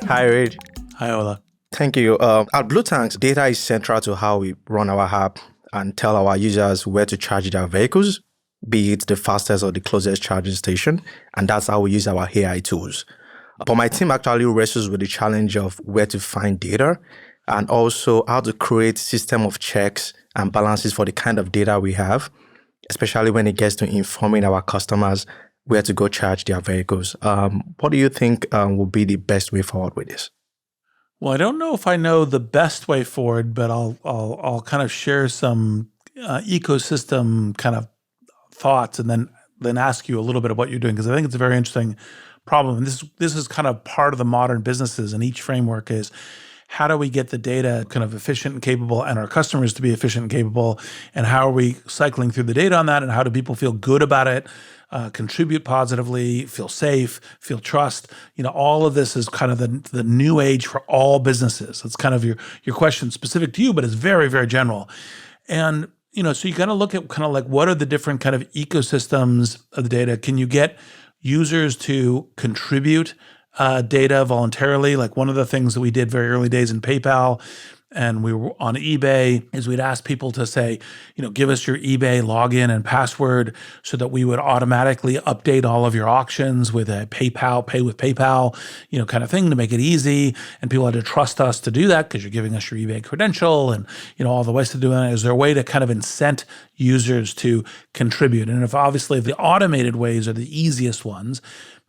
Hi, Reid. Hi, Ola. Thank you. At BlueTanks, data is central to how we run our app and tell our users where to charge their vehicles, be it the fastest or the closest charging station. And that's how we use our AI tools. But my team actually wrestles with the challenge of where to find data and also how to create system of checks and balances for the kind of data we have, especially when it gets to informing our customers where to go charge their vehicles. What do you think will be the best way forward with this? Well, I don't know if I know the best way forward, but I'll kind of share some ecosystem kind of thoughts, and then ask you a little bit of what you're doing, because I think it's a very interesting problem. And this is kind of part of the modern businesses, and each framework is how do we get the data kind of efficient and capable, and our customers to be efficient and capable, and how are we cycling through the data on that, and how do people feel good about it, contribute positively, feel safe, feel trust. All of this is kind of the new age for all businesses. It's kind of your question specific to you, but it's very, very general. And so you got to look at kind of like what are the different kind of ecosystems of the data. Can you get users to contribute data voluntarily? Like one of the things that we did very early days in PayPal, and we were on eBay, is we'd ask people to say, give us your eBay login and password so that we would automatically update all of your auctions with a PayPal, pay with PayPal, kind of thing to make it easy. And people had to trust us to do that because you're giving us your eBay credential and, all the ways to do that. Is there a way to kind of incent users to contribute? And if the automated ways are the easiest ones,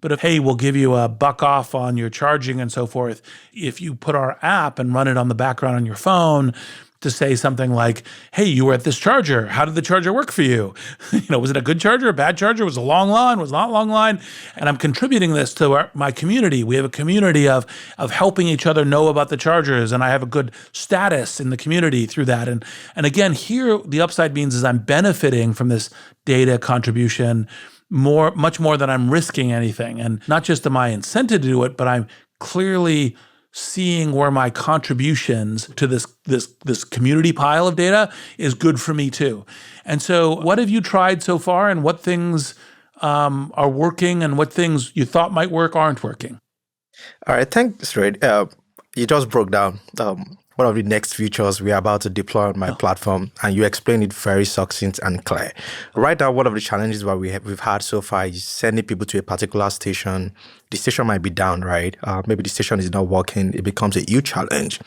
but if, hey, we'll give you $1 off on your charging and so forth, if you put our app and run it on the background on your phone to say something like, hey, you were at this charger. How did the charger work for you? Was it a good charger, a bad charger? Was it a long line? Was it not a long line? And I'm contributing this to my community. We have a community of helping each other know about the chargers, and I have a good status in the community through that. And again, here the upside means is I'm benefiting from this data contribution much more than I'm risking anything. And not just am I incented to do it, but I'm clearly seeing where my contributions to this community pile of data is good for me too. And so what have you tried so far, and what things are working, and what things you thought might work aren't working? All right, thanks, Reid. You just broke down one of the next features we are about to deploy on my platform, and you explained it very succinct and clear. Right now, one of the challenges that we've had so far is sending people to a particular station. The station might be down, right? Maybe the station is not working. It becomes a huge challenge.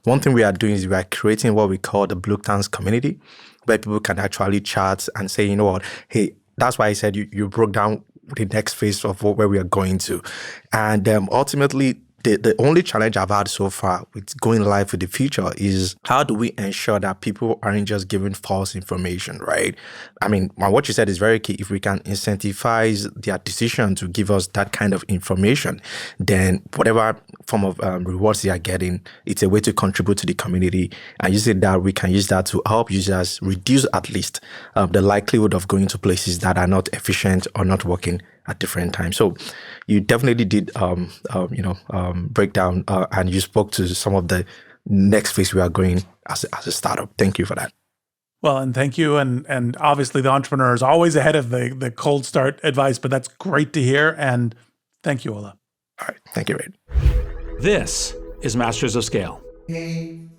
One thing we are doing is we are creating what we call the BlueTanks community, where people can actually chat and say, hey, that's why I said you broke down the next phase of where we are going to. And ultimately, the only challenge I've had so far with going live with the feature is how do we ensure that people aren't just giving false information, right? I mean, what you said is very key. If we can incentivize their decision to give us that kind of information, then whatever form of rewards they are getting, it's a way to contribute to the community. And using that, we can use that to help users reduce at least the likelihood of going to places that are not efficient or not working at different times. So you definitely did, break down and you spoke to some of the next phase we are going as a startup. Thank you for that. Well, and thank you. And obviously the entrepreneur is always ahead of the cold start advice, but that's great to hear. And thank you, Ola. All right. Thank you, Reid. This is Masters of Scale. A-I-N-Q